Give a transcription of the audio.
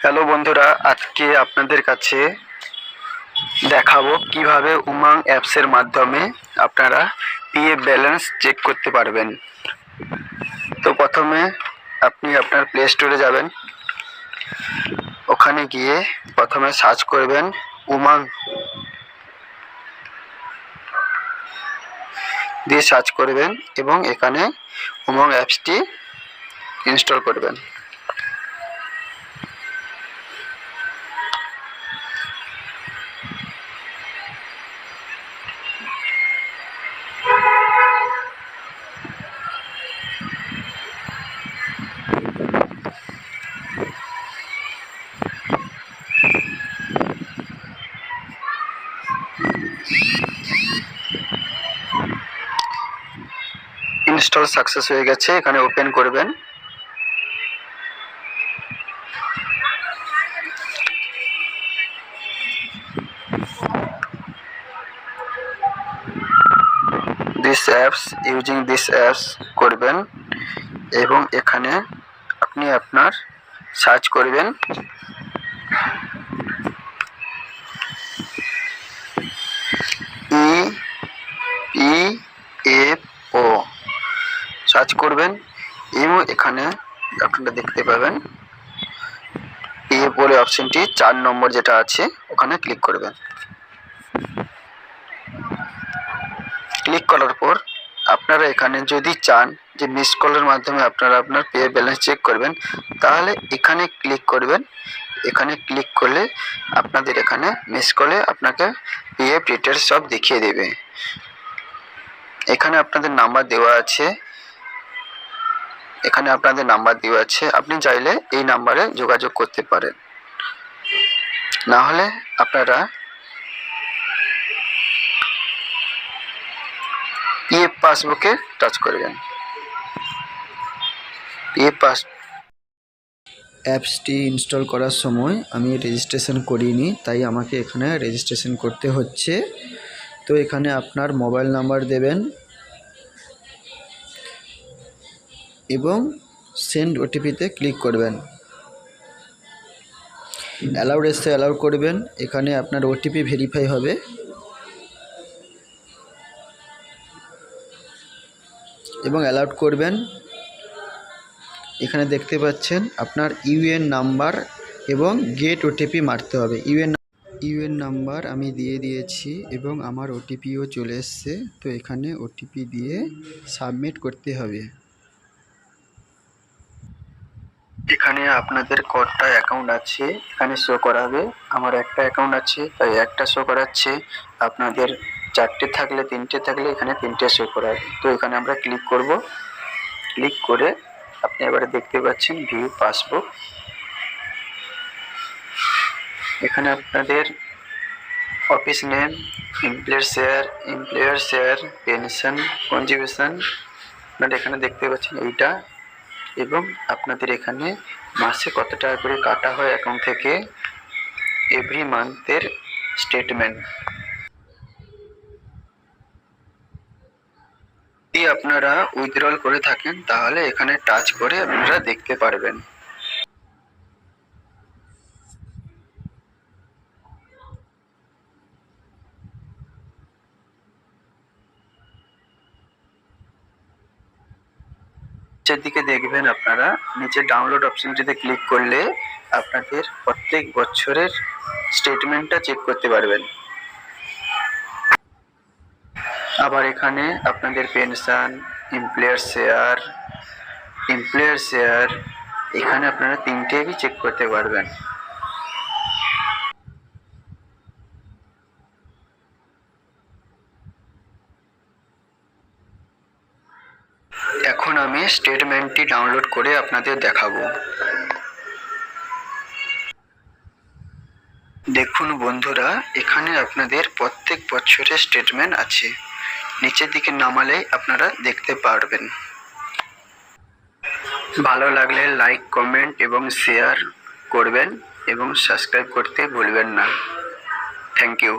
Hello বন্ধুরা, আজকে আপনাদের কাছে দেখাবো কিভাবে উমাং অ্যাপসের মাধ্যমে আপনারা পিএফ ব্যালেন্স চেক করতে পারবেন। তো প্রথমে আপনি আপনার প্লে স্টোরে যাবেন, ওখানে গিয়ে প্রথমে সার্চ করবেন উমাং দিয়ে সার্চ করবেন এবং এখানে উমাং অ্যাপসটি ইনস্টল করবেন। ইনস্টল সাকসেস হয়ে গেছে, এখানে ওপেন করবেন। ইউজিং দিস অ্যাপস করবেন এবং এখানে আপনি আপনার সার্চ করবেন ইপিএফও সার্চ করবেন এবং এখানে আপনারা দেখতে পাবেন পিএফ বলে অপশনটি 4 নম্বর যেটা আছে ওখানে ক্লিক করবেন। ক্লিক করার পর আপনারা এখানে যদি চান যে মিস কলের মাধ্যমে আপনারা আপনার পিএফ ব্যালেন্স চেক করবেন, তাহলে এখানে ক্লিক করবেন। এখানে ক্লিক করলে আপনাদের এখানে মিস কলে আপনাকে পিএফ ডিটেলস সব দেখিয়ে দেবে। এখানে আপনাদের নাম্বার দেওয়া আছে, আপনি চাইলে এই নাম্বারে যোগাযোগ করতে পারেন, না হলে আপনারা পিএফ পাসবুকে টাচ করবেন। পিএফ পাস অ্যাপসটি ইনস্টল করার সময় আমি রেজিস্ট্রেশন করিনি, তাই আমাকে এখানে রেজিস্ট্রেশন করতে হচ্ছে। তো এখানে আপনার মোবাইল নাম্বার দেবেন এবং সেন্ড ওটিপিতে ক্লিক করবেন। অ্যালাউড এসে অ্যালাউ করবেন। এখানে আপনার ওটিপি ভেরিফাই হবে এবং অ্যালাউড করবেন। এখানে দেখতে পাচ্ছেন আপনার ইউএন নাম্বার এবং গেট ওটিপি মারতে হবে। ইউএন নাম্বার আমি দিয়ে দিয়েছি এবং আমার ওটিপিও চলে এসছে। তো এখানে ওটিপি দিয়ে সাবমিট করতে হবে। এখানে আপনাদের কটা অ্যাকাউন্ট আছে এখানে শো করাবে। আমার একটা অ্যাকাউন্ট আছে তাই একটা শো করাচ্ছে, আপনাদের 4টে থাকলে 3টে থাকলে এখানে 3টে শো করাবে। তো এখানে আমরা ক্লিক করব। ক্লিক করে আপনি এবারে দেখতে পাচ্ছেন ভিউ পাসবুক। এখানে আপনাদের office name, employer share, pension contribution আপনারা এখানে দেখতে পাচ্ছেন এইটা, এবং আপনাদের এখানে মাসে কত টাকা করে কাটা হয় অ্যাকাউন্ট থেকে এভরি মান্থের স্টেটমেন্ট। যদি আপনারা উইথড্রল করে থাকেন তাহলে এখানে টাচ করে আপনারা দেখতে পারবেন। নিচের দিকে দেখবেন আপনারা নিচে ডাউনলোড অপশনটিতে ক্লিক করলে আপনাদের প্রত্যেক বছরের স্টেটমেন্টটা চেক করতে পারবেন। আবার এখানে আপনাদের পেনশন, এমপ্লয়ার শেয়ার এখানে আপনারা 3টেই চেক করতে পারবেন। এখন আমি স্টেটমেন্টটি ডাউনলোড করে আপনাদের দেখাবো। দেখুন বন্ধুরা, এখানে আপনাদের প্রত্যেক বছরের স্টেটমেন্ট আছে। নিচের দিকে নামালে আপনারা দেখতে পারবেন। ভালো লাগলে লাইক, কমেন্ট এবং শেয়ার করবেন এবং সাবস্ক্রাইব করতে ভুলবেন না। Thank you.